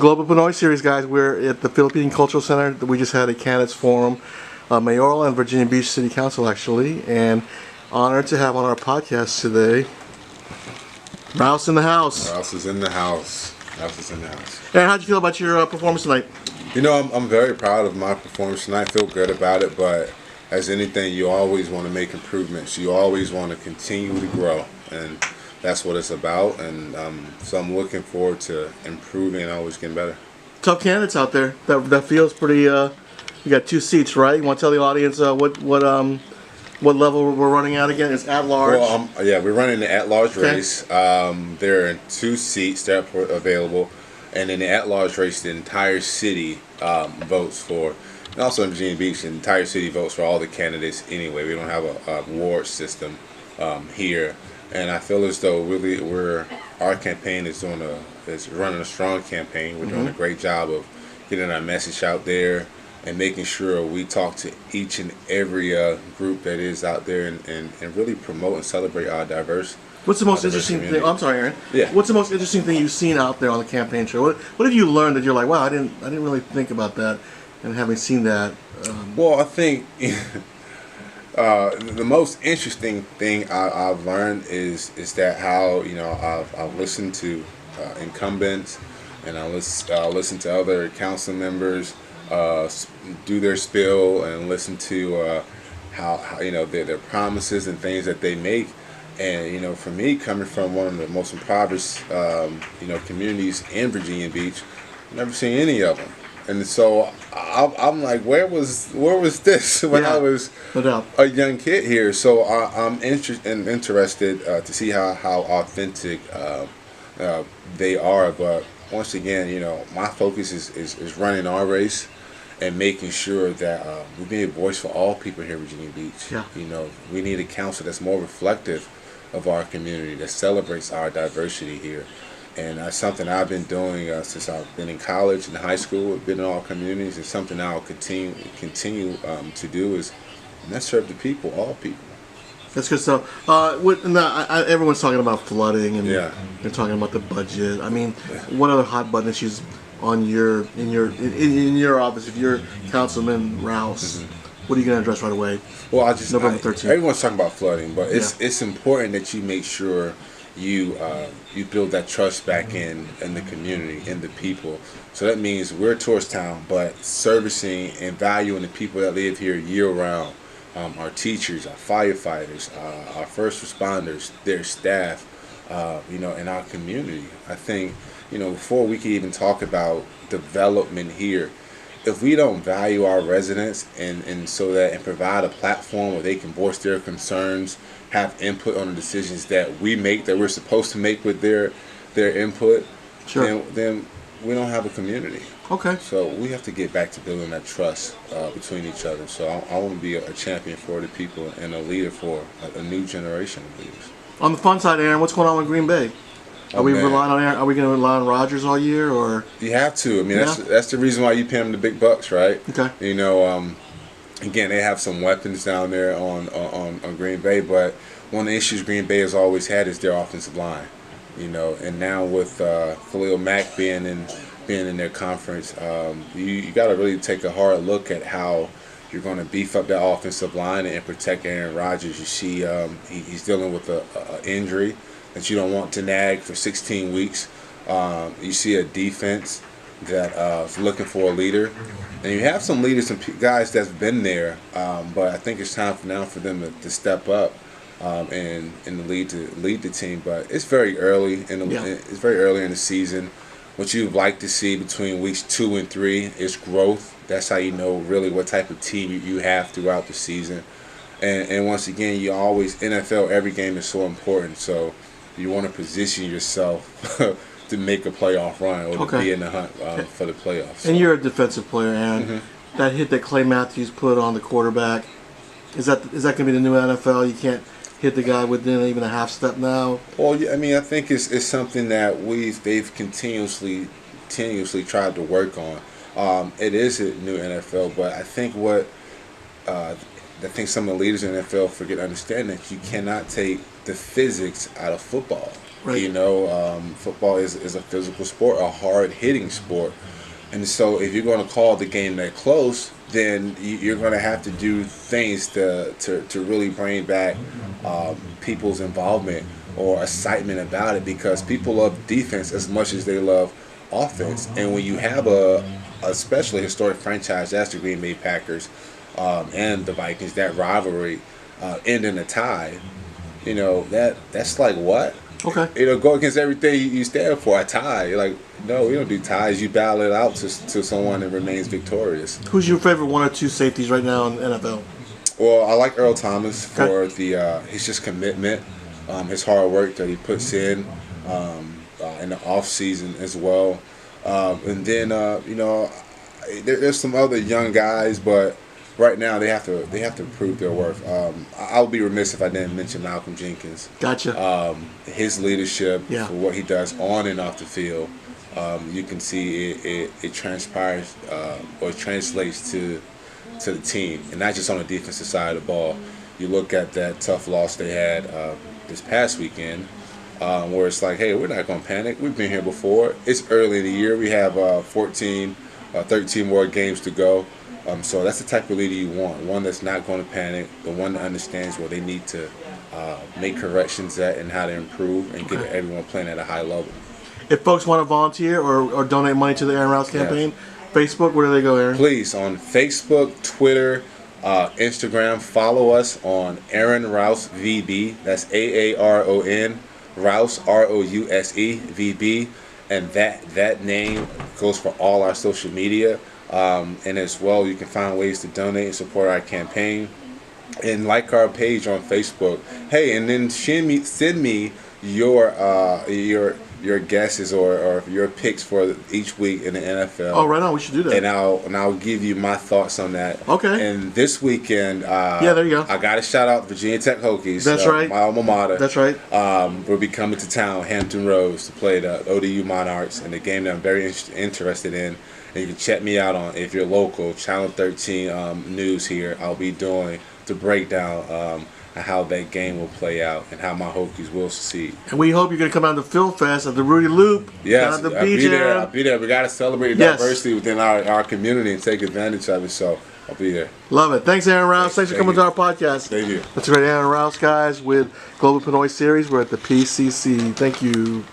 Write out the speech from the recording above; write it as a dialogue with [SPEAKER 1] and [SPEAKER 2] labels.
[SPEAKER 1] Global Pinoy Series, guys. We're at the Philippine Cultural Center. We just had a candidates forum, mayoral and Virginia Beach City Council, actually, and honored to have on our podcast today, Rouse in the house.
[SPEAKER 2] Rouse is in the house. Rouse is in the house.
[SPEAKER 1] And how'd you feel about your performance tonight?
[SPEAKER 2] You know, I'm very proud of my performance tonight. I feel good about it, but as anything, you always want to make improvements. You always want to continue to grow, and that's what it's about. And so I'm looking forward to improving and always getting better.
[SPEAKER 1] Tough candidates out there. That feels pretty. You got 2 seats, right? You want to tell the audience what level we're running at again? It's at large.
[SPEAKER 2] Well, yeah, we're running the at-large
[SPEAKER 1] Okay.
[SPEAKER 2] race. There are 2 seats that are available, and in the at-large race, the entire city votes for. And also in Virginia Beach, the entire city votes for all the candidates anyway. We don't have a ward system here, and I feel as though really our campaign is running a strong campaign. We're doing a great job of getting our message out there and making sure we talk to each and every group that is out there and really promote and celebrate our diverse.
[SPEAKER 1] What's the most interesting
[SPEAKER 2] community.
[SPEAKER 1] thing? I'm sorry, Aaron.
[SPEAKER 2] Yeah.
[SPEAKER 1] What's the most interesting thing you've seen out there on the campaign trail? What have you learned that you're like, wow, I didn't really think about that, and having seen that.
[SPEAKER 2] Well, I think the most interesting thing I've learned is that how I've listened to incumbents, and I listen to other council members do their spiel, and listen to how their promises and things that they make. And for me, coming from one of the most impoverished communities in Virginia Beach, I've never seen any of them. And so I'm like, where was this when I was
[SPEAKER 1] no doubt.
[SPEAKER 2] a young kid here? So I'm interested to see how authentic they are. But once again, my focus is running our race and making sure that we be a voice for all people here in Virginia Beach.
[SPEAKER 1] Yeah.
[SPEAKER 2] We need a council that's more reflective of our community, that celebrates our diversity here. And that's something I've been doing since I've been in college and high school. I've been in all communities. It's something I'll continue to do is serve the people, all people.
[SPEAKER 1] That's good stuff. Everyone's talking about flooding and
[SPEAKER 2] Yeah.
[SPEAKER 1] they're talking about the budget. I mean, what other hot button issues on in your office if you're Councilman Rouse? What are you going to address right away?
[SPEAKER 2] Well,
[SPEAKER 1] November 13th.
[SPEAKER 2] Everyone's talking about flooding, but it's important that you make sure you build that trust back in the community, in the people. So that means we're a tourist town, but servicing and valuing the people that live here year round. Our teachers, our firefighters, our first responders, their staff, in our community. I think, before we can even talk about development here, if we don't value our residents and provide a platform where they can voice their concerns, have input on the decisions that we make, that we're supposed to make with their input,
[SPEAKER 1] Sure.
[SPEAKER 2] then we don't have a community.
[SPEAKER 1] Okay.
[SPEAKER 2] So we have to get back to building that trust between each other. So I want to be a champion for the people and a leader for a new generation of leaders.
[SPEAKER 1] On the fun side, Aaron, what's going on with Green Bay? Are we
[SPEAKER 2] man.
[SPEAKER 1] relying on Aaron? Are we going to rely on Rodgers all year, or?
[SPEAKER 2] You have to. I mean,
[SPEAKER 1] Yeah.
[SPEAKER 2] that's the reason why you pay them the big bucks, right?
[SPEAKER 1] Okay.
[SPEAKER 2] Again, they have some weapons down there on Green Bay, but one of the issues Green Bay has always had is their offensive line. And now with Khalil Mack being in their conference, you got to really take a hard look at how you're going to beef up that offensive line and protect Aaron Rodgers. You see, he's dealing with an injury that you don't want to nag for 16 weeks. You see a defense that is looking for a leader. And you have some leaders, some guys that's been there, but I think it's time for them to step up and lead the team. But it's very early it's very early in the season. What you'd like to see between weeks 2 and 3 is growth. That's how you know really what type of team you have throughout the season. And once again, NFL, every game is so important. So you want to position yourself to make a playoff run or to be in the hunt for the playoffs.
[SPEAKER 1] And you're a defensive player, Aaron.
[SPEAKER 2] Mm-hmm.
[SPEAKER 1] That hit that Clay Matthews put on the quarterback, is that going to be the new NFL? You can't hit the guy within even a half step now.
[SPEAKER 2] Well, yeah, I mean, I think it's something that they've continuously tried to work on. It is a new NFL, but I think some of the leaders in the NFL forget to understand that you cannot take the physics out of football.
[SPEAKER 1] Right.
[SPEAKER 2] You know, football is a physical sport, a hard-hitting sport. And so if you're going to call the game that close, then you're going to have to do things to really bring back people's involvement or excitement about it, because people love defense as much as they love offense. And when you have a especially historic franchise, that's the Green Bay Packers and the Vikings, that rivalry end in a tie, you know, that's like what?
[SPEAKER 1] Okay.
[SPEAKER 2] You know, go against everything you stand for. A tie. You're like, no, we don't do ties. You battle it out to someone that remains victorious.
[SPEAKER 1] Who's your favorite one or two safeties right now in the NFL?
[SPEAKER 2] Well, I like Earl Thomas for
[SPEAKER 1] Okay.
[SPEAKER 2] his just commitment, his hard work that he puts in the off season as well. And then you know, there's some other young guys, but right now they have to prove their worth. I would be remiss if I didn't mention Malcolm Jenkins.
[SPEAKER 1] Gotcha.
[SPEAKER 2] His leadership
[SPEAKER 1] Yeah.
[SPEAKER 2] for what he does on and off the field. You can see it transpires or translates to the team, and not just on the defensive side of the ball. You look at that tough loss they had this past weekend, where it's like, hey, we're not going to panic. We've been here before. It's early in the year. We have 13 more games to go. So that's the type of leader you want. One that's not going to panic, the one that understands where they need to make corrections at and how to improve and get everyone playing at a high level.
[SPEAKER 1] If folks want to volunteer or donate money to the Aaron Rouse campaign, Facebook, where do they go, Aaron?
[SPEAKER 2] Please, on Facebook, Twitter, Instagram, follow us on Aaron Rouse VB. That's AARON, Rouse ROUSE VB, and that name goes for all our social media. And as well, you can find ways to donate and support our campaign, and like our page on Facebook. Hey, and then send me your guesses or your picks for each week in the NFL.
[SPEAKER 1] Oh, right on. We should do that.
[SPEAKER 2] And I'll give you my thoughts on that.
[SPEAKER 1] Okay.
[SPEAKER 2] And this weekend,
[SPEAKER 1] yeah, there you go.
[SPEAKER 2] I got to shout out Virginia Tech Hokies.
[SPEAKER 1] That's right.
[SPEAKER 2] My alma mater.
[SPEAKER 1] That's right.
[SPEAKER 2] We'll be coming to town, Hampton Roads, to play the ODU Monarchs, and the game that I'm very interested in. And you can check me out on, if you're local, Channel 13 News here. I'll be doing the breakdown how that game will play out and how my Hokies will succeed.
[SPEAKER 1] And we hope you're going to come out to Phil Fest at the Rudy Loop.
[SPEAKER 2] Yes,
[SPEAKER 1] down at the
[SPEAKER 2] I'll
[SPEAKER 1] beach
[SPEAKER 2] be there.
[SPEAKER 1] area.
[SPEAKER 2] I'll be there. We got to celebrate diversity within our community and take advantage of it. So I'll be there.
[SPEAKER 1] Love it. Thanks, Aaron Rouse. Thanks for coming to our podcast.
[SPEAKER 2] Thank you.
[SPEAKER 1] That's great, Aaron Rouse, guys, with Global Pinoy Series. We're at the PCC. Thank you.